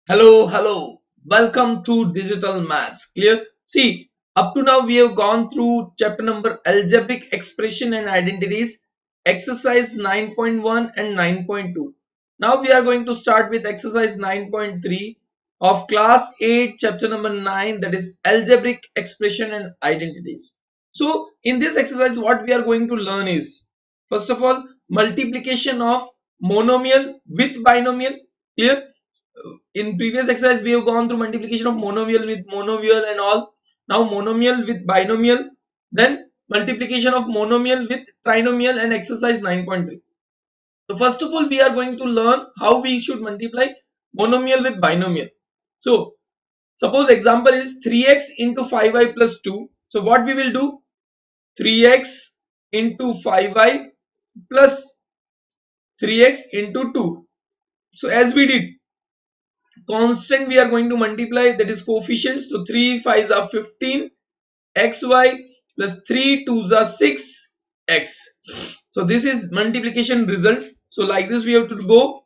Hello. Welcome to Digital Maths. Clear? See, up to now we have gone through chapter number Algebraic Expression and Identities, exercise 9.1 and 9.2. Now we are going to start with exercise 9.3 of class 8, chapter number 9, that is Algebraic Expression and Identities. So, in this exercise, what we are going to learn is, first of all, multiplication of monomial with binomial. Clear? In previous exercise we have gone through multiplication of monomial with monomial and all. Now monomial with binomial, then multiplication of monomial with trinomial and exercise 9.3. So first of all we are going to learn how we should multiply monomial with binomial. So suppose example is 3x into 5y plus 2. So what we will do, 3x into 5y plus 3x into 2. So as we did, constant we are going to multiply, that is coefficients. So 3 5s are 15 xy plus 3 2s are 6 x. So this is multiplication result. So like this we have to go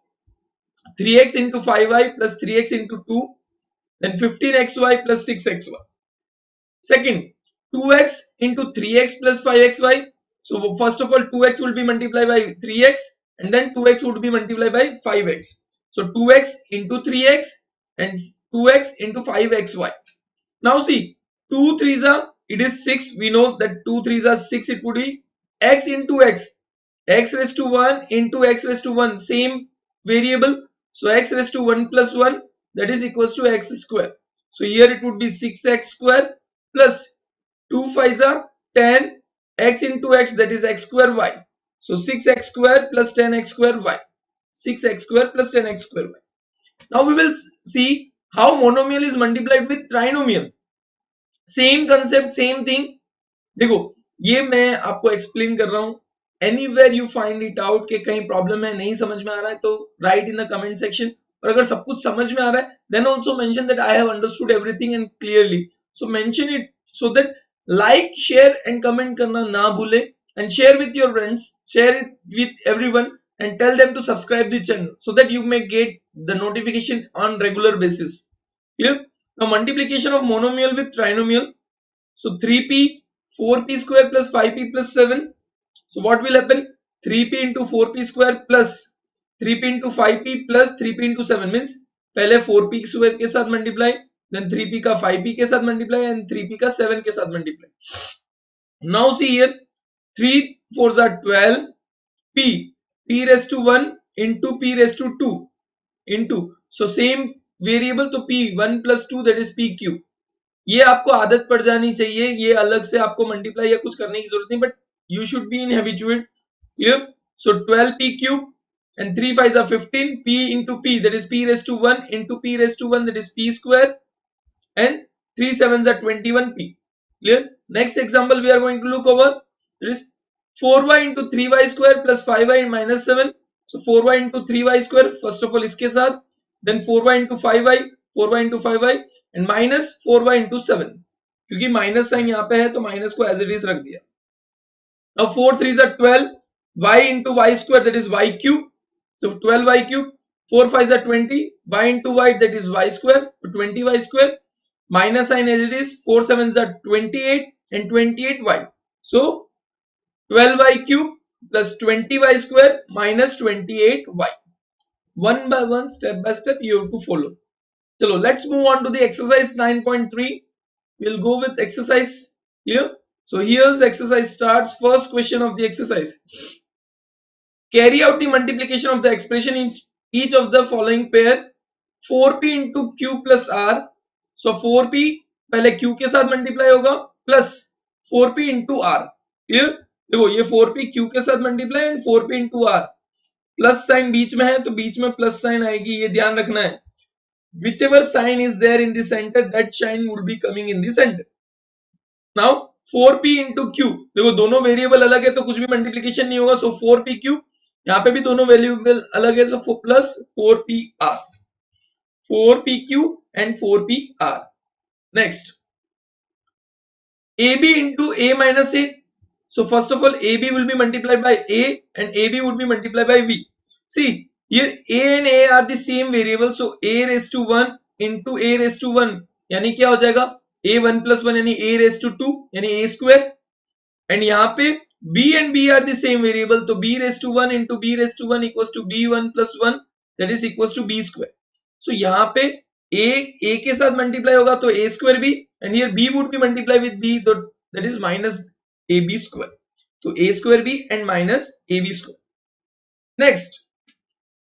3x into 5y plus 3x into 2, then 15xy plus 6xy. Second, 2x into 3x plus 5xy. So first of all 2x will be multiplied by 3x and then 2x would be multiplied by 5x. So 2x into 3x and 2x into 5xy. Now see, 2 3s are, it is 6. We know that 2 3s are 6. It would be x into x raised to 1 into x raised to 1, same variable. So x raised to 1 plus 1, that is equals to x square. So here it would be 6x square plus 2 5s are 10 x into x, that is x square y. So 6x square plus 10x square y. 6x square plus 10x square y. Now we will see how monomial is multiplied with trinomial. Same concept, same thing. देखो ये मैं आपको explain कर रहा हूं. Anywhere you find it out कि कहीं problem है, नहीं समझ में आ रहा है, तो right in the comment section. और अगर सब कुछ समझ में आ रहा है then also mention that I have understood everything and clearly. So mention it so that like share and comment करना ना भूले, and share with your friends, share it with everyone and tell them to subscribe the channel so that you may get the notification on regular basis. Clear? Now multiplication of monomial with trinomial. So 3p 4p square plus 5p plus 7. So what will happen? 3p into 4p square plus 3p into 5p plus 3p into 7 means पहले 4p square के साथ multiply, then 3p का 5p के साथ multiply and 3p का 7 के साथ multiply. Now see here, 3 4s are 12 p raised to 1 into p raised to 2 into, so same variable, तो p 1 plus 2 that is p cube. ये आपको आदत पड़ जानी चाहिए, ये अलग से आपको मल्टीप्लाई या कुछ करने की जरूरत नहीं, but you should be in habituated. Clear? So 12p cube and 3 5s are 15 p into p, that is p raised to 1 into p raised to 1, that is p square, and 3 7s are 21p. Clear? Next example we are going to look over, that is 4y into 3y square plus 5y minus 7. So 4y into 3y square first of all इसके साथ, then 4y into 5y, 4y into 5y and minus 4y into 7. क्योंकि minus sign यहाँ पे है तो minus को as it is रख दिया. Now 4 3s are 12, y into y square, that is y cube. So 12y cube, 4 5s are 20, y into y, that is y square, so 20y square, minus sign as it is, 4 7s are 28 and 28y. So 12y cube plus 20y square minus 28y. One by one, step by step, you have to follow. Chalo, let's move on to the exercise 9.3. We'll go with exercise here. So here's exercise starts. First question of the exercise. Carry out the multiplication of the expression in each of the following pair. 4p into q plus r. So 4p पहले q के साथ multiply होगा plus 4p into r. Clear? देखो ये 4p q के साथ multiply and 4p into r. Plus sign बीच में है तो बीच में प्लस साइन आएगी, ये ध्यान रखना है. Whichever sign is there in the center, that sign would be coming in the center. Now 4p into q, देखो दोनों वेरिएबल अलग है तो कुछ भी मल्टीप्लिकेशन नहीं होगा. सो 4p क्यूब, यहाँ पे भी दोनों वेरिएबल अलग है, so plus 4pr, 4pq and 4pr. Next, ab into a minus a. So first of all ab will be multiplied by a and ab would be multiplied by v. See, Here a and a are the same variable, so a raised to 1 into a raised to 1 यानी क्या हो जाएगा a 1 plus 1 यानी a raised to 2 यानी a square, and यहाँ पे b and b are the same variable, तो b raised to 1 into b raised to 1 equals to b1 plus 1 that is equals to b square. So यहाँ पे a के साथ multiply होगा तो a square b, and here b would be multiply with b, so that is minus ab square. तो a square b and minus ab square. Next,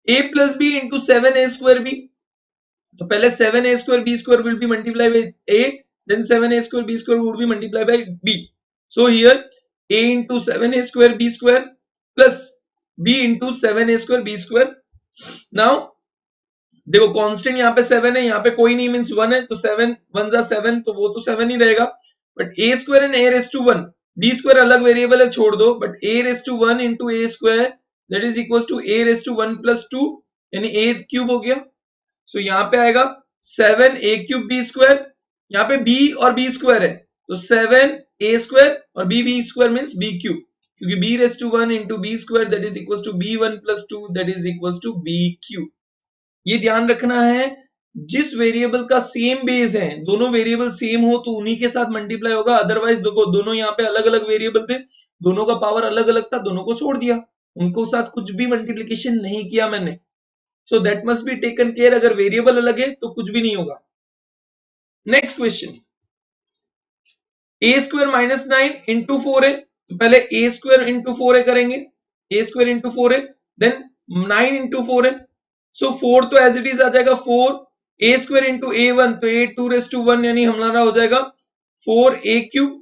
a plus b into 7a square b. तो पहले 7a square b square will be multiplied with a, then 7a square b square would be multiplied by b. So here a into 7a square b square plus b into 7a square b square. Now देखो constant यहाँ पे 7 है, यहाँ पे कोई नहीं means 1 है, तो 7 1 जा 7, तो वो तो 7 ही रहेगा, but a square and a raise to 1, b square अलग वेरिएबल है छोड़ दो, but a raise to 1 into a square that is equals to a raise to 1 plus 2 यानी a क्यूब हो गया. सो यहाँ पे आएगा 7 a क्यूब b स्क्वायर, यहाँ पे b और b स्क्वायर है तो 7 a स्क्वायर और b square means b cube, क्योंकि b raise to 1 into b square that is equals to b1 plus 2 that is equals to b cube. ये ध्यान रखना है, जिस वेरिएबल का सेम बेस है, दोनों वेरिएबल सेम हो तो उन्हीं के साथ मल्टीप्लाई होगा, अदरवाइज देखो दोनों यहाँ पे अलग अलग वेरिएबल थे, दोनों का पावर अलग अलग था, दोनों को छोड़ दिया, उनको साथ कुछ भी मल्टीप्लिकेशन नहीं किया मैंने. So that must be taken care, अगर वेरिएबल अलग है तो कुछ भी नहीं होगा. नेक्स्ट क्वेश्चन, ए स्क्वायर माइनस 9 इंटू 4 है, तो पहले ए स्क्वायर इंटू 4 है करेंगे, ए स्क्वायर इंटू 4 है, देन 9 इंटू 4 है, सो 4 तो एज इट इज आ जाएगा 4, ए स्क्वायर इंटू ए 1 तो ए 2 रेज टू 1 यानी हमारा हो जाएगा 4 ए क्यूब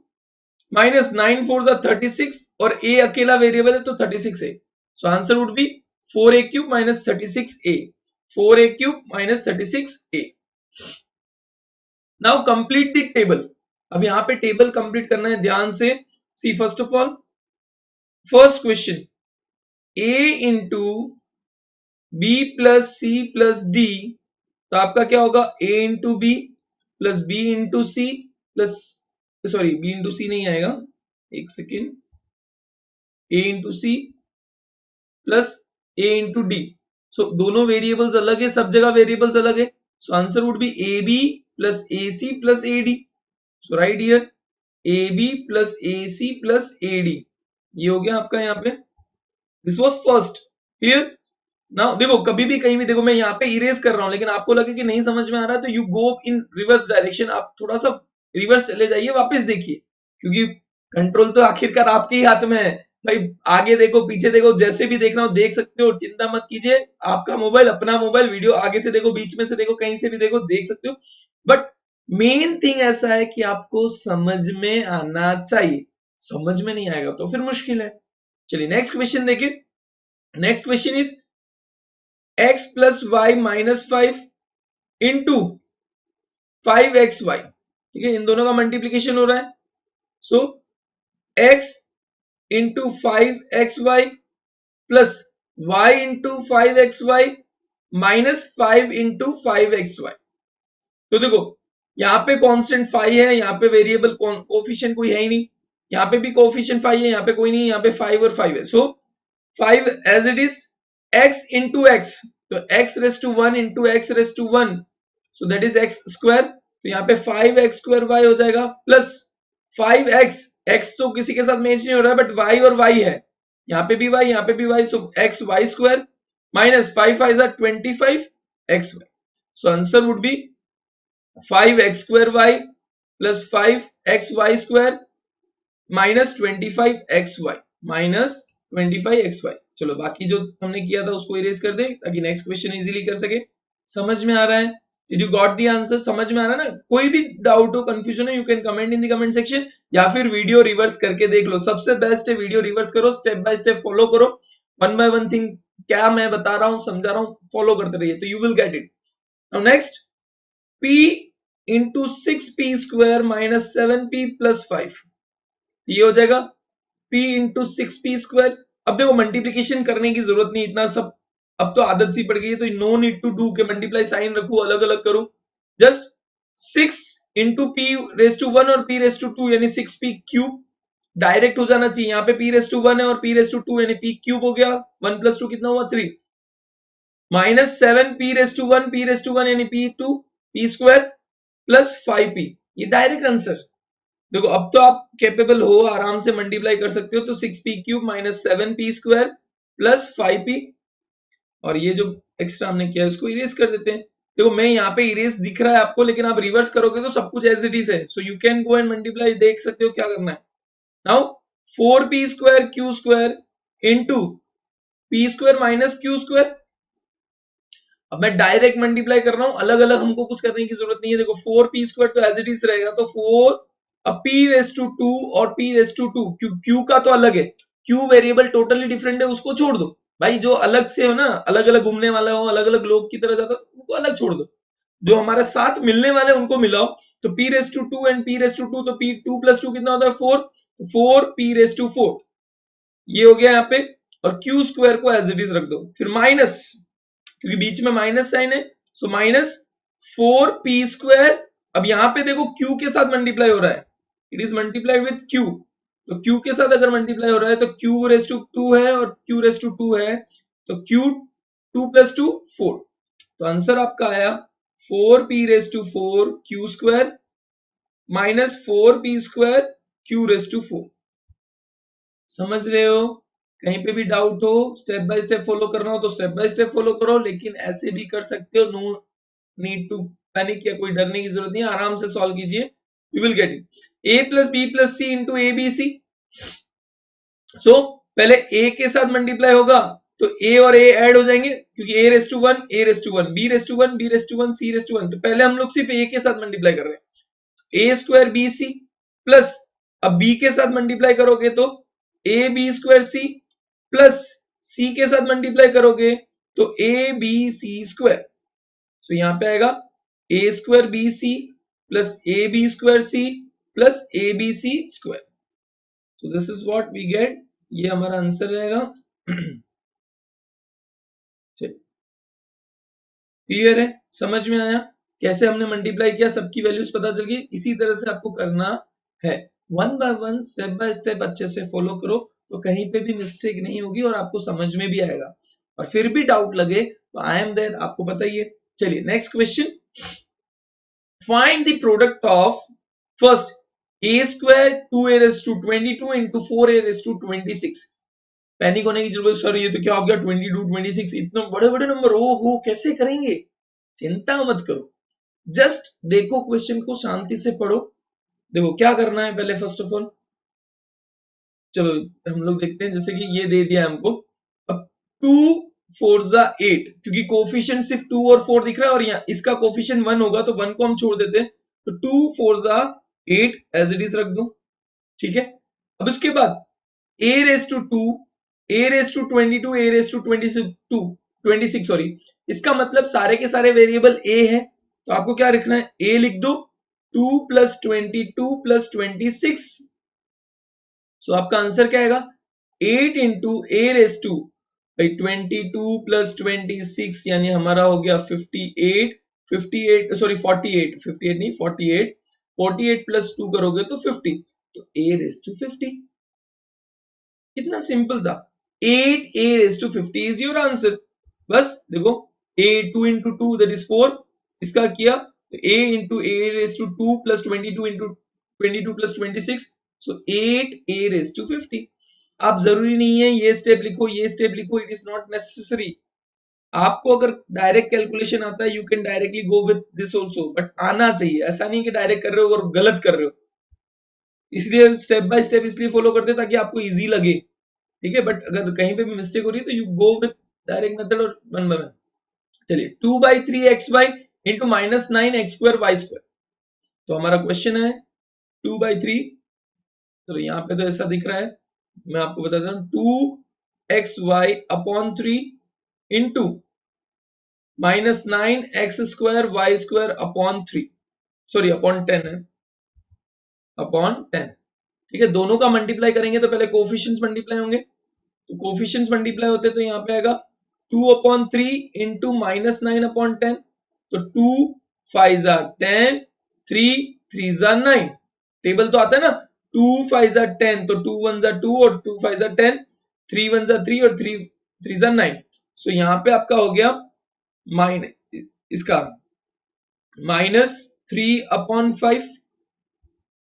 माइनस 9 4 जा 36 और ए अकेला वेरिएबल है तो 36 है, so answer would be 4 A cube minus 36 A, 4 A cube minus 36 A. Now complete the table. अब यहाँ पे टेबल कंप्लीट करना है ध्यान से. See first of all first question, a into b plus c plus d, तो आपका क्या होगा a into B plus b into C plus, sorry b into C नहीं आएगा, एक second, a into C plus a into D. So दोनों variables अलग है, सब जगह वेरिएबल्स अलग है, so answer would be A B plus A C plus A D. So right here A B plus A C plus A D, ये हो गया आपका यहाँ पे. This was first. Clear. Now देखो कभी भी कहीं भी देखो मैं यहाँ पे इरेज कर रहा हूं, लेकिन आपको लगे कि नहीं समझ में आ रहा है तो you go in reverse direction, आप थोड़ा सा रिवर्स चले जाइए, वापस देखिए, क्योंकि कंट्रोल तो आखिरकार आपके ही हाथ में है भाई. आगे देखो पीछे देखो, जैसे भी देखना हो देख सकते हो, चिंता मत कीजिए, आपका मोबाइल अपना मोबाइल, वीडियो आगे से देखो बीच में से देखो कहीं से भी देखो देख सकते हो, बट मेन थिंग ऐसा है कि आपको समझ में आना चाहिए, समझ में नहीं आएगा तो फिर मुश्किल है. चलिए नेक्स्ट क्वेश्चन देखिए. Next question is x plus y minus 5 into 5xy. ठीक है, इन दोनों का मल्टीप्लीकेशन हो रहा है, सो x into 5xy plus y into 5xy minus 5 into 5xy. तो देखो यहाँ पे कांस्टेंट 5 है, यहाँ पे वेरिएबल कोफिशिएंट कोई है ही नहीं, यहाँ पे भी कोफिशिएंट 5 है, यहाँ पे कोई नहीं, यहाँ पे 5 और 5 है, so 5 as it is x into x, तो x raised to 1 into x raised to 1, so that is x square, तो यहाँ पे 5x square y हो जाएगा प्लस 5x, x तो किसी के साथ मैच नहीं हो रहा है बट y और y है, यहाँ पे भी y यहाँ पे भी y, so x y square minus 5 5 are 25 xy, so answer would be 5x square y plus 5 xy square minus 25 xy minus 25 xy. चलो बाकी जो हमने किया था उसको इरेज कर दे ताकि नेक्स्ट क्वेश्चन इजीली कर सके. समझ में आ रहा है? Did you got the answer? समझ में आ रहा है ना? कोई भी डाउट हो कंफ्यूजन है you can comment in the comment section, या फिर वीडियो रिवर्स करके देख लो, सबसे बेस्ट है वीडियो रिवर्स करो, स्टेप बाय स्टेप फॉलो करो, वन बाय वन थिंग क्या मैं बता रहा हूं समझा रहा हूं फॉलो करते रहिए तो you will get it. Now next, p into 6p square minus 7p plus 5, ये हो जाएगा p into 6p square. अब देखो मल्टीप्लीकेशन करने की जरूरत नहीं, इतना सब अब तो आदत सी पड़ गई है, तो नो नीड टू डू के मल्टीप्लाई साइन रखू अलग अलग करूं, just 6 into p raise to 1 और p रेज टू 2 यानी 6p क्यूब डायरेक्ट हो जाना चाहिए. यहाँ पे p रेज टू 1 है और p रेज टू 2 यानी p क्यूब हो गया, 1 plus 2 कितना हुआ 3, माइनस 7 p रेस टू 1 यानी p स्क्वायर प्लस 5p। ये डायरेक्ट आंसर। देखो अब तो आप कैपेबल हो, आराम से मल्टीप्लाई कर सकते हो। तो 6p cube minus 7p square plus 5p, और ये जो एक्स्ट्रा हमने किया इसको इरेज कर देते हैं। देखो मैं यहाँ पे इरेज दिख रहा है आपको, लेकिन आप रिवर्स करोगे तो सब कुछ एज इट इज है। So you can go and multiply, देख सकते हो क्या करना है। Now 4p square Q square into p square minus Q square. अब मैं डायरेक्ट मल्टीप्लाई कर रहा हूं, अलग अलग हमको कुछ करने की जरूरत नहीं है। देखो 4p स्क्वायर तो एज इट इज रहेगा, तो 4 अब p रेस टू 2 और p रेस टू 2, q का तो अलग है, q वेरिएबल टोटली डिफरेंट है, उसको छोड़ दो भाई। जो अलग से हो ना, अलग अलग घूमने वाला हो, अलग अलग लोग की तरह जाता हो, उनको अलग छोड़ दो। जो हमारे साथ मिलने वाले उनको मिलाओ। तो p raise to 2 and p raise to 2, तो p 2 प्लस 2 कितना होता है 4, 4p रेस टू 4 ये हो गया यहाँ पे। और q स्क्वायर को एज इट इज रख दो, फिर माइनस, क्योंकि बीच में माइनस साइन है, सो माइनस 4p स्क्वायर। अब यहाँ पे देखो q के साथ मल्टीप्लाई हो रहा है, it is multiplied with q। तो q के साथ अगर मल्टीप्लाई हो रहा है तो q रेस टू 2 है और q रेस टू 2 है, तो q 2 प्लस 2 4। तो आंसर आपका आया 4p raise to 4 q square minus 4p square q raise to 4। समझ रहे हो? कहीं पे भी डाउट हो, स्टेप बाय स्टेप फॉलो करना हो तो स्टेप बाय स्टेप फॉलो करो, लेकिन ऐसे भी कर सकते हो। नो नीड टू पैनिक, या कोई डरने की जरूरत नहीं है, आराम से सॉल्व कीजिए, you will get it. a plus B plus C into A B C. So पहले a के साथ मल्टीप्लाई होगा तो a और a ऐड हो जाएंगे, क्योंकि a raise to 1 a raise to 1 b raise to 1 b raise to 1 c raise to 1। तो पहले हम लोग सिर्फ a के साथ मल्टीप्लाई कर रहे हैं, a square B C plus, अब b के साथ मल्टीप्लाई करोगे तो a b square C plus c के साथ मल्टीप्लाई करोगे तो a b c square. So यहां पे आएगा a square B C plus a b square c plus a b c square. So this is what we get, ये हमारा answer रहेगा। क्लियर है? समझ में आया कैसे हमने मल्टीप्लाई किया, सबकी वैल्यूज पता चल गई। इसी तरह से आपको करना है, one by one step by step अच्छे से फॉलो करो, तो कहीं पे भी मिस्टेक नहीं होगी और आपको समझ में भी आएगा। और फिर भी डाउट लगे तो आई एम देयर, आपको पता ही है। चलिए next question, find the product of first a square 2a raise to 22 into 4a raise to 26। Panic होने की जरूरत, सर ये तो क्या हो गया 22 26, इतने बड़े बड़े नंबर, ओ हो कैसे करेंगे? चिंता मत करो, जस्ट देखो क्वेश्चन को, शांति से पढ़ो। देखो क्या करना है पहले, फर्स्ट ऑफ ऑल चलो हम लोग देखते हैं। जैसे कि ये दे दिया हमको, अब 2 4 जा 8, क्योंकि कोफिशिएंट सिर्फ 2 और 4 दिख रहा है, और यहाँ इसका कोफिशिएंट 1 होगा तो 1 को हम छोड़ देते हैं, तो 2 4 जा 8 एज इट इज रख दो, ठीक है। अब उसके बाद a raise to 2, a raise to 22, a raise to 26 sorry, इसका मतलब सारे के सारे वेरिएबल a है, तो आपको क्या लिखना है, a लिख दो 2 प्लस 22 प्लस 26। सो आपका आंसर क्या आएगा, 8 into a raise to 22 plus 26, यानी हमारा हो गया 58, 58 सॉरी 48, 58 नहीं 48, 48 प्लस 2 करोगे तो 50, तो a रेज टू 50। कितना सिंपल था, 8a raise to 50 is your answer. बस देखो a 2 इंटू 2 दैट इज 4, इसका किया तो a into a raise to 2 plus 22 into 22 plus 26, so 8a raise to 50। आप जरूरी नहीं है ये स्टेप लिखो ये स्टेप लिखो, इट इज नॉट नेसेसरी। आपको अगर डायरेक्ट कैलकुलेशन आता है, you can directly go with this also, but आना चाहिए, ऐसा नहीं कि डायरेक्ट कर रहे हो और गलत कर रहे हो। इसलिए स्टेप बाय स्टेप इसलिए फॉलो करते हैं ताकि आपको इजी लगे, ठीक है। बट अगर कहीं पे भी मिस्टेक हो रही है तो you go with direct method और वन बाय वन। चलिए 2 by 3 X Y into minus 9 x square Y square. तो हमारा क्वेश्चन है 2 बाई 3, तो यहाँ पे तो ऐसा दिख रहा है, मैं आपको बताता हूँ 2 x y upon 3 into minus 9 x square Y square upon 3, sorry upon 10 है, अपॉन 10, ठीक है। दोनों का मल्टीप्लाई करेंगे तो पहले कोफिशिएंट्स मल्टीप्लाई होंगे, तो कोफिशिएंट्स मल्टीप्लाई होते तो यहाँ पे आएगा 2 अपॉन 3 इंटू माइनस 9 अपॉन 10, तो 2 5 जा 10, 3 3 जा 9, टेबल तो आता है ना, 2 5 जा 10, तो 2 1 जा 2 और 2 5 जा 10, 3 1 जा 3 और 3 3 जा 9। सो यहाँ पे आपका हो गया माइनस इसका -3/5,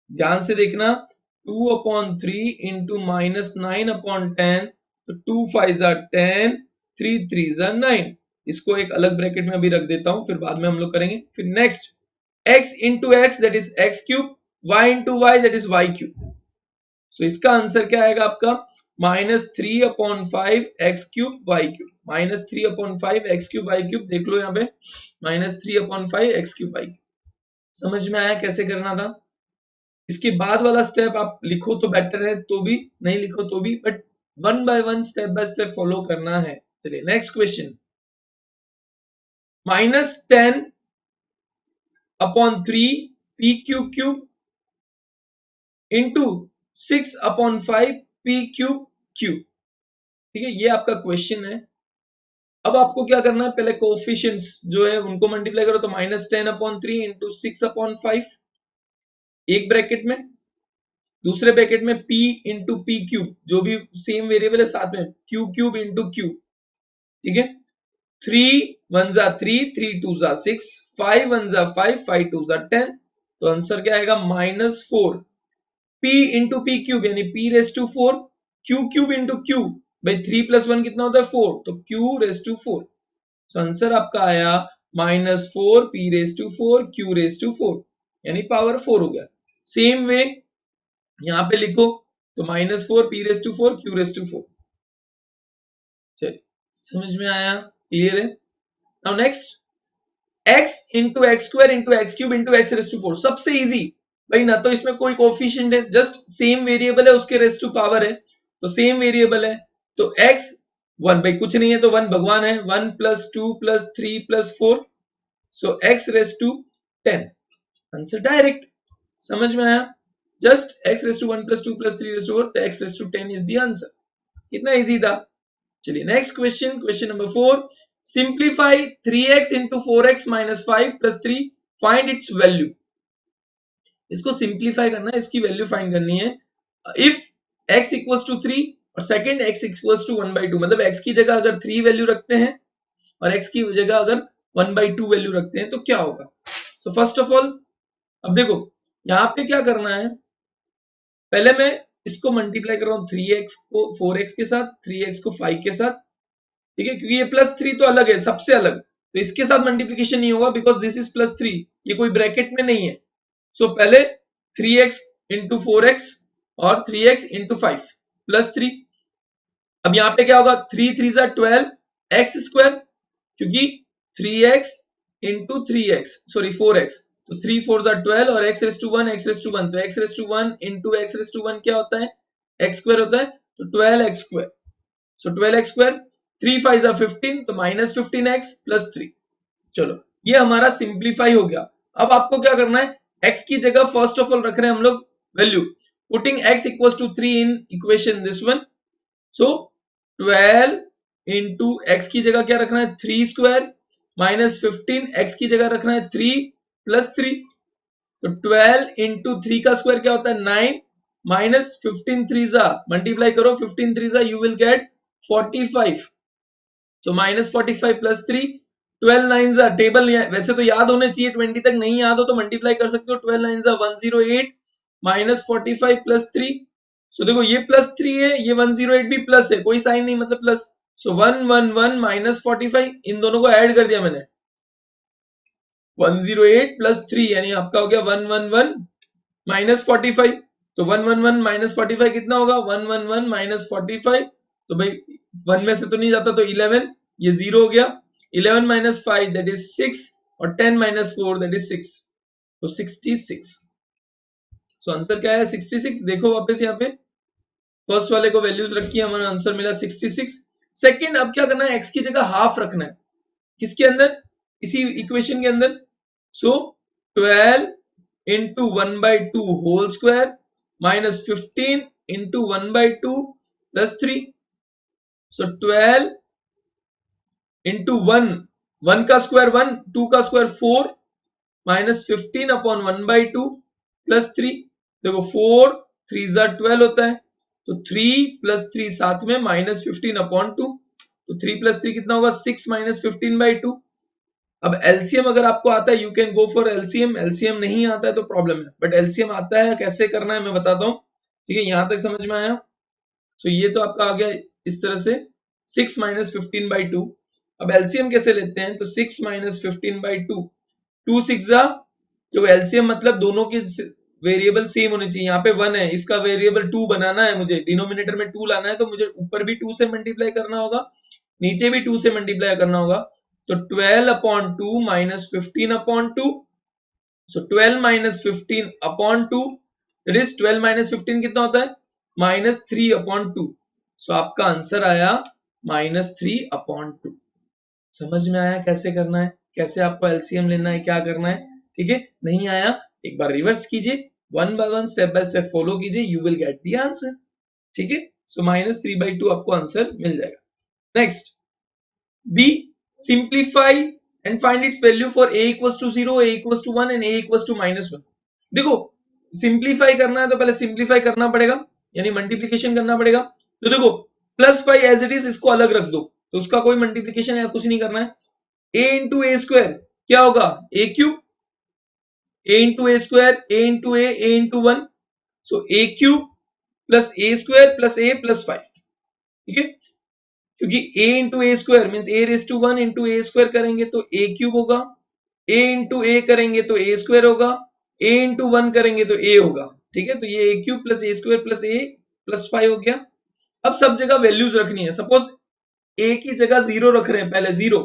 ध्यान से देखना, 2/3 इंटू -9/10, तो 2 5 10, 3 3 9। इसको एक अलग ब्रैकेट में अभी रख देता हूं, फिर बाद में हम लोग करेंगे। फिर next x into X that is x cube, y into Y that is y cube. So इसका आंसर क्या आएगा आपका, -3/5 x cube Y cube, -3/5 x cube Y cube. देख लो यहाँ पे -3/5 x क्यूब वाई। समझ में आया कैसे करना था? इसके बाद वाला स्टेप आप लिखो तो बेटर है, तो भी नहीं लिखो तो भी, but one by one step by step follow करना है। चलिए next question, -10/3 p cube cube into 6/5 p cube cube. ठीक है, ये आपका क्वेश्चन है। अब आपको क्या करना है, पहले कोएफिशिएंट्स जो है उनको मल्टीप्लाई करो, तो -10/3 इंटू 6/5 एक ब्रैकेट में, दूसरे ब्रैकेट में p इंटू पी क्यूब, जो भी सेम वेरिएबल है साथ में, क्यू क्यूब इंटू क्यू। ठीक है, 3 1 3, 3 2 6, 5 1 5, 5 2 10। तो आंसर क्या आएगा, -4 p इंटू पी क्यूब यानी p raise to 4, q cube into q, भाई 3 + 1 कितना होता है 4, तो q रेस टू 4। तो आंसर आपका आया -4 p raise to 4 q raise to 4, यानी पावर 4 हो गया। सेम वे यहां पे लिखो, तो -4 p raise to 4 q raise to 4। चलिए समझ में आया, क्लियर है? Now next, x into x square into x cube into x raise to 4, सबसे इजी भाई, ना तो इसमें कोई कोफिशिएंट है, जस्ट सेम वेरिएबल है, उसके रेस टू पावर है, तो सेम वेरिएबल है, तो x 1, भाई कुछ नहीं है तो 1 भगवान है, 1 + 2 + 3 + 4, so x raise to 10। Answer direct, समझ में आया? जस्ट x रेस टू 1 + 2 + 3 + 4, तो x raise to 10 is the answer. कितना इजी था। चलिए next question, question number 4, simplify 3x into 4x minus 5 plus 3, find its value. इसको सिंप्लीफाई करना है, इसकी वैल्यू फाइंड करनी है। इफ x इक्वल्स टू 3 और सेकंड x इक्वल्स टू 1/2, मतलब x की जगह अगर 3 वैल्यू रखते हैं और x की जगह अगर 1/2 वैल्यू रखते हैं तो क्या होगा। सो फर्स्ट ऑफ ऑल, अब देखो यहाँ पे क्या करना है, पहले मैं इसको मल्टीप्लाई कर रहा हूँ 3x को 4x के साथ, 3x को 5 के साथ। ठीक है, क्योंकि ये +3 तो अलग है, सबसे अलग, तो इसके साथ मल्टीप्लिकेशन नहीं होगा बिकॉज दिस इज +3, ये कोई ब्रैकेट में नहीं है। सो पहले 3x इंटू 4x और 3x इंटू 5 +3। अब यहाँ पे क्या होगा, 3 3 12 x स्क्वायर, क्योंकि 3x into 3x sorry 4x, तो 3 4 12 और x raise to 1 x raise to 1, तो x raise to 1 into x raise to 1 क्या होता है, x स्क्वायर होता है, तो 12x स्क्वायर। सो 12x स्क्वायर, 3 5 15, तो -15x + 3। चलो ये हमारा सिंप्लीफाई हो गया। अब आपको क्या करना है, x की जगह फर्स्ट ऑफ ऑल रख रहे हैं हम लोग value, putting x equals to 3 in equation this one. So 12 into x की जगह क्या रखना है 3 स्क्वायर, -15 x की जगह रखना है 3 + 3, तो 12 इंटू 3 का स्क्वायर क्या होता है 9, -15 3 मल्टीप्लाई करो 15 3 you will gate 45। So -45 + 3, 12 9 table वैसे तो याद होने चाहिए, 20 तक नहीं याद हो तो मल्टीप्लाई कर सकते हो, 12 9 108 -45 + 3। सो देखो ये +3 है, ये 108 भी प्लस है, कोई साइन नहीं मतलब प्लस। सो 111 -45, इन दोनों को ऐड कर दिया मैंने, 108 + 3 यानी आपका हो गया 111 -45। तो 111 -45 कितना होगा, 111 -45, तो भाई 1 में से तो नहीं जाता, तो 11, ये 0 हो गया, 11 - 5 दैट इज 6, और 10 - 4 दैट इज 6, तो 66। सो आंसर क्या है 66। देखो वापस यहाँ पे फर्स्ट वाले को वैल्यूज रखी है, हमारा आंसर मिला 66। सेकंड, अब क्या करना है, x की जगह हाफ रखना है, किसके अंदर, इसी इक्वेशन के अंदर। सो 12 इंटू 1/2 होल स्क्वायर -15 इंटू 1/2 + 3, सो 12 इंटू 1, 1 का स्क्वायर 1, 2 का स्क्वायर 4, -15 अपॉन 1/2 + 3। देखो 4 3 12 होता है, तो 3 + 3 साथ में -15 अपॉन 2, तो 3 + 3 कितना होगा 6 -15/2, अब एलसीएम अगर आपको आता है, you can go for LCM, LCM नहीं आता है तो प्रॉब्लम है, बट एलसीएम आता है, कैसे करना है मैं बताता हूँ। ठीक है, यहां तक समझ में आया। सो ये तो आपका आ गया इस तरह से 6 माइनस 15/2। अब एलसीएम कैसे लेते हैं, तो 6 माइनस 15/2, 2 6 जा, जो एलसीएम मतलब दोनों के वेरिएबल सेम होने चाहिए। यहाँ पे 1 है, इसका वेरिएबल 2 बनाना है मुझे, डिनोमिनेटर में 2 लाना है, तो मुझे ऊपर भी 2 से मल्टीप्लाई करना होगा, नीचे भी 2 से मल्टीप्लाई करना होगा। तो 12/2 minus 15/2, so 12 minus 15/2, that is 12 minus 15 कितना होता है, -3/2। सो आपका आंसर आया -3/2। समझ में आया कैसे करना है, कैसे आपको एलसीएम लेना है, क्या करना है। ठीक है, नहीं आया एक बार रिवर्स कीजिए, one by one step by step follow कीजिए, you will get the answer. ठीक है, सो -3/2 आपको आंसर मिल जाएगा। Next B, simplify and find its value for a equals to 0, a equals to 1 and a equals to -1। देखो simplify करना है तो पहले सिंप्लीफाई करना पड़ेगा, यानी मल्टीप्लिकेशन करना पड़ेगा। तो देखो +5 एज इट इज इसको अलग रख दो, तो उसका कोई मल्टीप्लिकेशन या कुछ नहीं करना है। a इंटू ए स्क्वायर क्या होगा, a cube, a into a square, a into a into 1, so a cube plus a square plus a plus 5। ठीक है, क्योंकि a into a square mean a raise to 1 into a square करेंगे तो a cube होगा, a into a करेंगे तो a square होगा, a into 1 करेंगे तो a होगा। ठीक है, तो ये a cube plus a square plus a plus 5 हो गया। अब सब जगह वैल्यूज रखनी है, सपोज a की जगह 0 रख रहे हैं, पहले 0,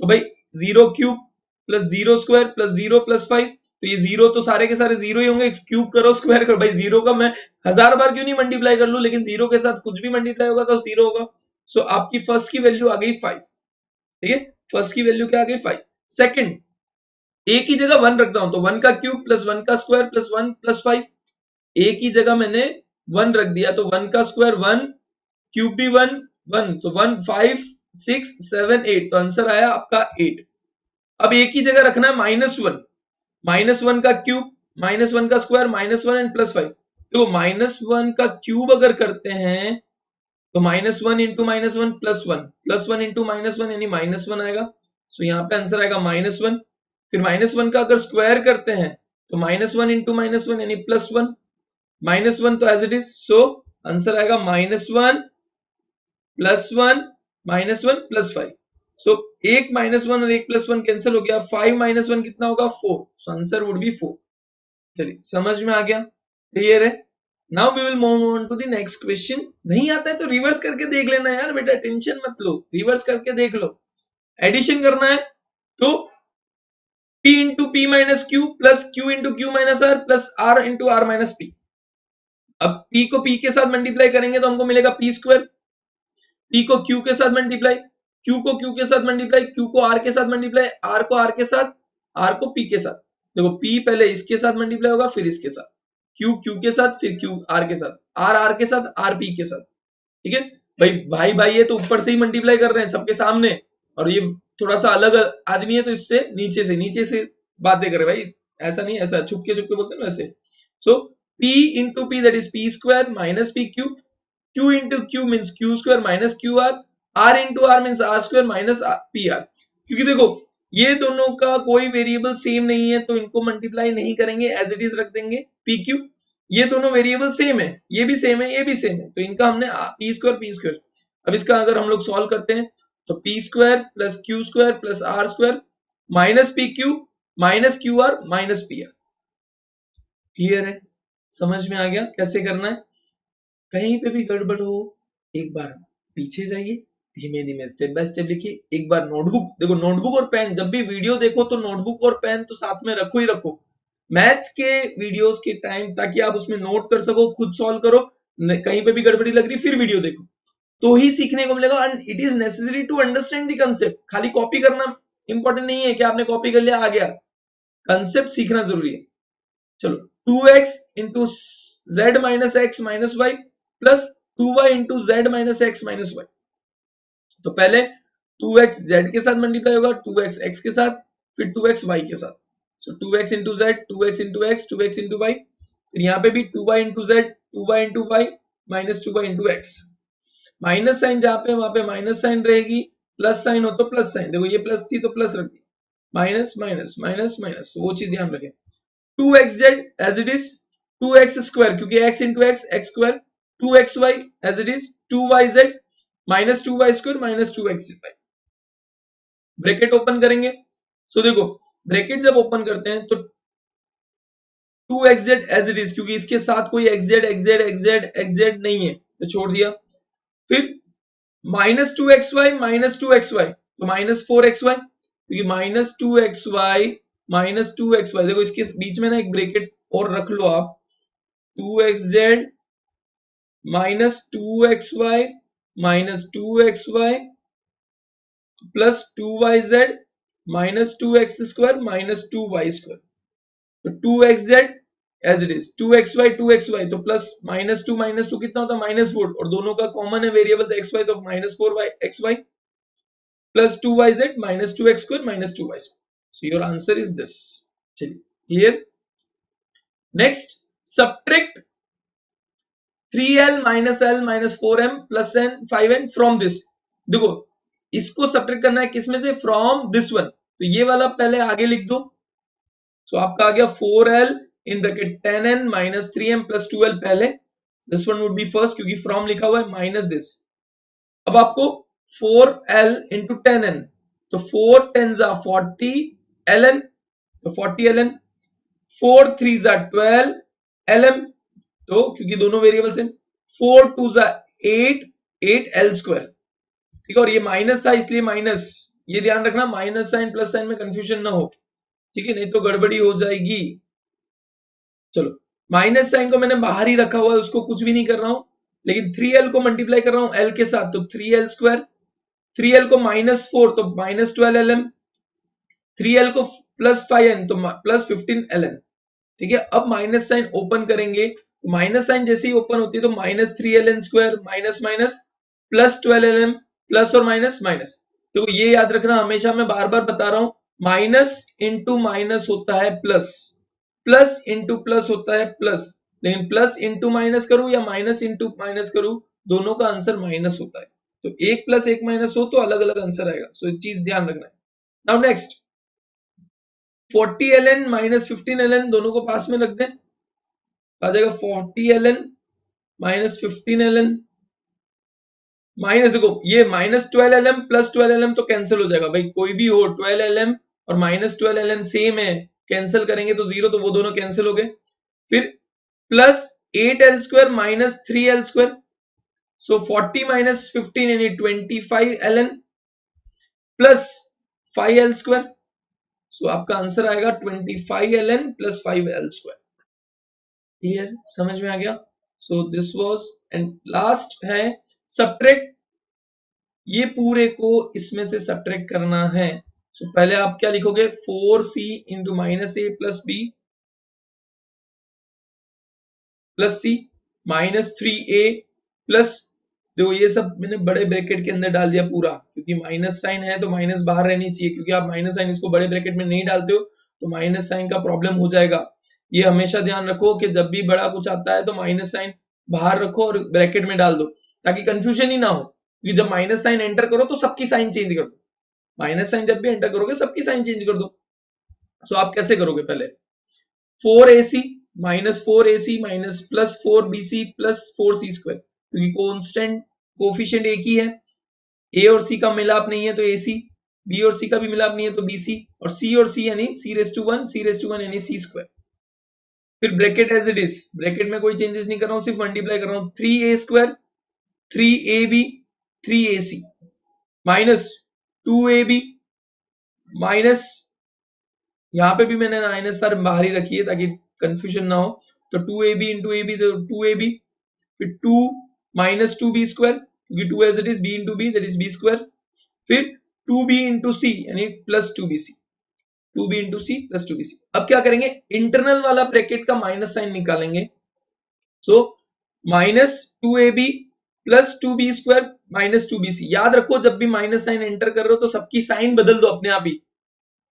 तो भाई 0 cube plus 0 square plus 0 plus 5, तो ये 0 तो सारे के सारे 0 ही होंगे, क्यूब करो स्क्वायर करो, भाई 0 का मैं 1000 बार क्यों नहीं मल्टीप्लाई कर लूं, लेकिन 0 के साथ कुछ भी मल्टीप्लाई होगा तो 0 होगा। सो आपकी फर्स्ट की वैल्यू आ गई 5। ठीक है, फर्स्ट की वैल्यू क्या आ गई 5। सेकंड, a की जगह 1 रखता हूं, तो 1 का क्यूब प्लस 1 का स्क्वायर प्लस 1 प्लस 5, a की जगह मैंने 1 रख दिया, तो 1 का स्क्वायर 1, क्यूब भी 1 1, तो 1 5 6 7 8, तो आंसर आया आपका 8। अब a की जगह रखना है -1, -1 का क्यूब, -1 का स्क्वायर, -1 एंड प्लस 5। तो -1 का क्यूब अगर करते हैं तो -1 इंटू -1 +1 इंटू -1 यानी -1 आएगा। सो यहाँ पे आंसर आएगा -1। फिर -1 का अगर स्क्वायर करते हैं तो -1 इंटू -1 यानी +1, -1 तो as it is, so answer आएगा -1 +1 -1 प्लस 5। सो एक -1 और एक +1 कैंसिल हो गया, 5 -1 कितना होगा 4, सो आंसर वुड बी 4। चलिए समझ में आ गया, क्लियर है। Now we will move on to the next question. नहीं आता है तो रिवर्स करके देख लेना यार बेटा, टेंशन मत लो, रिवर्स करके देख लो। एडिशन करना है तो p into p minus q plus q into q minus r plus r into r minus p. अब p को p के साथ मल्टीप्लाई करेंगे तो हमको मिलेगा p स्क्वायर, p को q के साथ मल्टीप्लाई, q को q के साथ मल्टीप्लाई, q को r के साथ मल्टीप्लाई, r को r के साथ, r को p के साथ। देखो p पहले इसके साथ मल्टीप्लाई होगा, फिर इसके साथ, q q के साथ, फिर q r के साथ, r r के साथ, r p के साथ। ठीक है भाई, भाई भाई ये तो ऊपर से ही मल्टीप्लाई कर रहे हैं सबके सामने, और ये थोड़ा सा अलग आदमी है तो इससे नीचे से बातें करे भाई, ऐसा नहीं, ऐसा छुपके छुपके बोलते हैं ना वैसे। सो p into P that is p square minus p cube, q into q means q square minus q r, r into r means r square minus p r। क्योंकि देखो ये दोनों का कोई वेरिएबल सेम नहीं है तो इनको मल्टीप्लाई नहीं करेंगे, एज इट इज रख देंगे p क्यूब। ये दोनों वेरिएबल सेम है, ये भी सेम है, ये भी सेम है, तो इनका हमने p स्क्वायर। अब इसका अगर हम लोग सॉल्व करते हैं तो p square plus q square plus r square minus p cube minus q r minus p r। Clear है, समझ में आ गया कैसे करना है। कहीं पे भी गड़बड़ हो एक बार पीछे जाइए, धीमे धीमे स्टेप बाय स्टेप लिखिए। एक बार नोटबुक देखो, नोटबुक और पेन, जब भी वीडियो देखो तो नोटबुक और पेन तो साथ में रखो ही रखो, मैथ्स के वीडियोस के टाइम, ताकि आप उसमें नोट कर सको, खुद सॉल्व करो, कहीं पे भी गड़बड़ी लग रही फिर वीडियो देखो, तो ही सीखने को मिलेगा। And it is necessary to understand the concept, खाली कॉपी करना इंपॉर्टेंट नहीं है कि आपने कॉपी कर लिया आ गया, कंसेप्ट सीखना जरूरी है। चलो 2x into z minus x minus y plus 2y into z minus x minus y. तो पहले 2x z के साथ मल्टीप्लाई होगा, 2x x के साथ, फिर 2x y के साथ। So 2x into z, 2x into x, 2x into y, फिर यहाँ पे भी 2y into z, 2y into y minus 2y into x. Minus sign जहां पे वहां पे माइनस साइन रहेगी, प्लस साइन हो तो प्लस साइन, देखो ये प्लस थी तो प्लस रख दी, माइनस माइनस माइनस माइनस, वो चीज ध्यान रखें। 2xz as it is 2x square, क्योंकि x into x x square, 2xy as it is 2yz minus 2y square minus 2xy। Bracket open करेंगे, सो देखो ब्रैकेट जब ओपन करते हैं तो 2xz एज इट इज, क्योंकि इसके साथ कोई xz नहीं है तो छोड़ दिया। फिर माइनस 2xy तो माइनस 4xy, क्योंकि माइनस 2xy देखो इसके बीच में ना एक ब्रैकेट और रख लो आप, 2xz minus 2xy plus 2yz minus 2x square minus 2y square, तो 2xz as it is 2xy तो प्लस माइनस 2 कितना होता है -4, और दोनों का कॉमन है वेरिएबल तो xy, तो -4xy plus 2yz minus 2x square minus 2y square. So your answer is this. चलिए clear. Next subtract 3l minus l minus 4m plus n 5n from this. देखो इसको सब्ट्रैक्ट करना है किसमें से, फ्रॉम दिस वन, तो ये वाला पहले आगे लिख दो। सो आपका आ गया 4l in bracket 10n minus 3m plus 2l पहले, this one would be first क्योंकि फ्रॉम लिखा हुआ है माइनस दिस। अब आपको 4l इंटू 10n, तो 4 10 40 ln, तो 40 ln, 4 3 12 lm, तो क्योंकि दोनों वेरिएबल्स हैं, 4 2 8 8 l स्क्वायर, ठीक है। और ये माइनस था इसलिए माइनस, ये ध्यान रखना माइनस साइन प्लस साइन में कंफ्यूजन ना हो, ठीक है, नहीं तो गड़बड़ी हो जाएगी। चलो माइनस साइन को मैंने बाहर ही रखा हुआ है, उसको कुछ भी नहीं कर रहा हूं, लेकिन 3l को मल्टीप्लाई कर रहा हूं l के साथ, तो 3l स्क्वायर, 3l को -4 तो माइनस 12 lm, 3l को प्लस 5n तो प्लस 15 ln, ठीक है। अब माइनस साइन ओपन करेंगे, माइनस साइन जैसे ही ओपन होती है तो minus 3ln square minus minus plus 12 lm, plus और माइनस माइनस। तो ये याद रखना, हमेशा मैं बार बार बता रहा हूं, माइनस इंटू माइनस होता है प्लस, प्लस इंटू प्लस होता है प्लस, लेकिन प्लस इंटू माइनस करूं या माइनस इंटू माइनस करूं, दोनों का आंसर माइनस होता है। तो एक प्लस एक माइनस हो तो अलग अलग आंसर आएगा, सो ये चीज ध्यान रखना है। Now next 40 ln minus 15 ln दोनों को पास में रख दें, आ जाएगा 40 ln माइनस 15 ln माइनस, देखो ये माइनस 12 lm प्लस 12 lm तो कैंसिल हो जाएगा भाई, कोई भी हो 12 lm और माइनस 12 lm सेम है, कैंसिल करेंगे तो जीरो, तो वो दोनों कैंसिल हो गए। फिर plus 8l square minus 3l square, so 40 minus 15 यानी 25 ln प्लस 5l स्क्वायर, सो आपका आंसर आएगा 25 ln plus 5l square. Clear, समझ में आ गया। So this was, and last है सब्ट्रैक्ट, ये पूरे को इसमें से सब्ट्रैक्ट करना है। सो पहले आप क्या लिखोगे, 4c इंटू माइनस ए प्लस बी प्लस सी माइनस 3a प्लस, देखो ये सब मैंने बड़े ब्रैकेट के अंदर डाल दिया पूरा, क्योंकि माइनस साइन है तो माइनस बाहर रहनी चाहिए, क्योंकि आप माइनस साइन इसको बड़े ब्रैकेट में नहीं डालते हो तो माइनस साइन का प्रॉब्लम हो जाएगा। ये हमेशा ध्यान रखो कि जब भी बड़ा कुछ आता है तो माइनस साइन बाहर रखो और ब्रैकेट में डाल दो, ताकि कंफ्यूजन ही ना हो, क्योंकि जब माइनस साइन एंटर करो तो सबकी साइन चेंज कर दो, माइनस साइन जब भी एंटर करोगे सबकी साइन चेंज कर दो। सो आप कैसे करोगे, पहले 4ac minus 4ac minus plus 4bc plus 4c square, क्योंकि कांस्टेंट कोफिशिएंट एक ही है, a और c का मिलाप नहीं है तो ac, b और c का भी मिलाप नहीं है तो bc, और c और c यानी c रेज़ टू 1 यानी c स्क्वायर। फिर bracket as it is, bracket में कोई चेंजेस नहीं कर रहा हूं, सिर्फ मल्टीप्लाई कर रहा हूं, 3a square 3ab 3ac minus 2ab minus, यहाँ पे भी मैंने माइनस सर बाहर ही रखी है ताकि कंफ्यूजन ना हो, तो 2ab इंटू ए बी, तो 2ab, फिर 2 माइनस 2b स्क्वायर, क्योंकि 2 as it is, b into b that is b square, फिर 2b इंटू सी यानी plus 2bc, 2b into C plus 2bc। अब क्या करेंगे, इंटरनल वाला ब्रैकेट का माइनस साइन निकालेंगे, so minus 2ab plus 2b square minus 2bc। याद रखो जब भी माइनस साइन एंटर कर रहे हो तो सबकी साइन बदल दो अपने आप ही,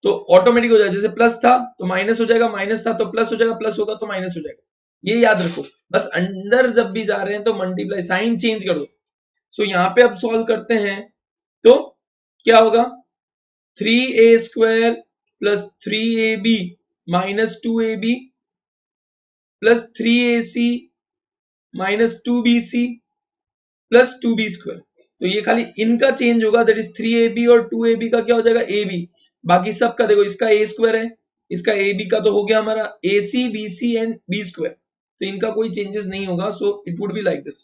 तो ऑटोमेटिक हो जाएगा, जैसे प्लस था तो माइनस हो जाएगा, माइनस था तो प्लस हो जाएगा, प्लस होगा तो माइनस हो जाएगा, ये याद रखो। बस अंदर जब भी जा रहे हैं तो मल्टीप्लाई साइन चेंज कर दो। सो यहाँ पे अब सॉल्व करते हैं तो क्या होगा, 3a square plus 3ab minus 2ab plus 3ac minus 2bc plus 2b square. तो ये खाली इनका चेंज होगा, दैट इज 3ab और 2ab का क्या हो जाएगा ab। बाकी सब का देखो, इसका a स्क्वायर है, इसका ab का तो हो गया हमारा ac bc and b square, तो इनका कोई चेंजेस नहीं होगा। So it would be like this.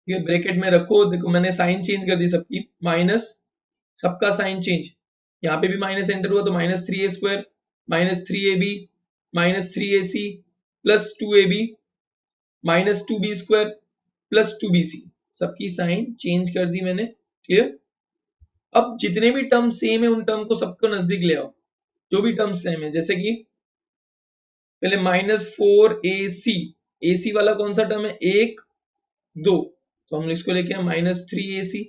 ये ब्रैकेट में रखो, देखो मैंने साइन चेंज कर दी सबकी, माइनस सबका साइन चेंज, यहाँ पे भी माइनस एंटर हुआ तो minus 3a square minus 3ab minus 3ac plus 2ab minus 2b square plus 2bc, सबकी साइन चेंज कर दी मैंने। क्लियर। अब जितने भी टर्म सेम है उन टर्म को सबको नजदीक ले आओ, जो भी टर्म सेम है, जैसे कि पहले माइनस 4ac, ac वाला कौन सा टर्म है, 1 2, तो हम इसको लेके आए माइनस 3ac,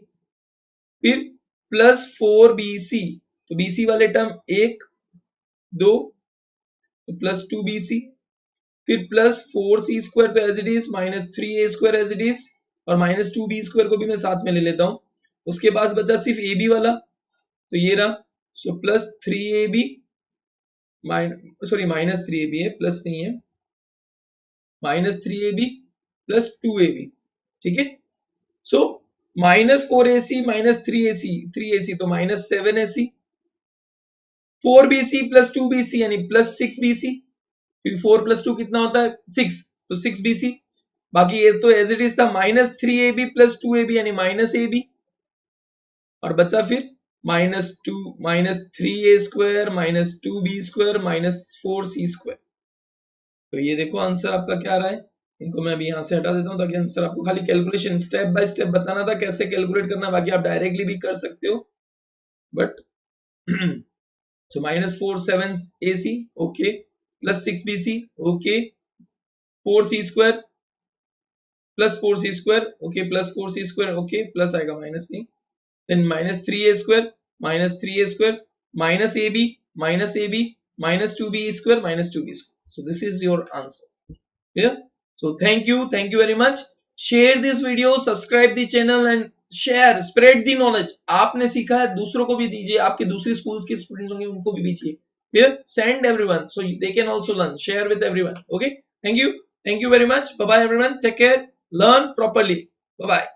फिर प्लस 4bc, तो bc वाले टर्म 1 2, तो प्लस 2bc, फिर प्लस 4c स्क्वायर, तो as it is minus 3a square as it is, और माइनस 2b स्क्वायर को भी मैं साथ में ले लेता हूं। उसके बाद बचा सिर्फ ab वाला, तो ये रहा, so plus 3ab sorry minus 3ab है, प्लस नहीं है, माइनस 3ab प्लस 2ab। ठीक है। So minus 4ac minus 3ac तो minus 7ac, 4bc plus 2bc यानी प्लस 6bc, क्योंकि 4 प्लस 2 कितना होता है 6, तो 6bc। बाकी ये तो एज इट इज था माइनस 3ab प्लस 2ab यानी माइनस ab, और बचा फिर minus 2 minus 3a square minus 2b square minus 4c square. तो ये देखो आंसर आपका क्या आ रहा है। इनको मैं अभी यहाँ से हटा देता हूँ ताकि आंसर आपको खाली कैलकुलेशन स्टेप बाय स्टेप बताना था कैसे कैलकुलेट करना, बाकी आप डायरेक्टली भी कर सकते हो, but so minus 4 7 ac okay plus 6 bc okay 4c square plus 4c square okay plus 4c square okay plus आएगा माइनस नहीं, then minus 3a square minus 3a square minus ab minus ab minus 2b square minus 2b square. So this is your answer. Clear? So thank you very much. Share this video, subscribe the channel and share, spread the knowledge. आपने सीखा है दूसरों को भी दीजिए, आपके दूसरी schools के स्टूडेंट्स होंगे उनको भी दीजिए। Clear? Send everyone so they can also learn. Share with everyone. Okay? Thank you very much. Bye bye everyone. Take care. Learn properly. Bye bye.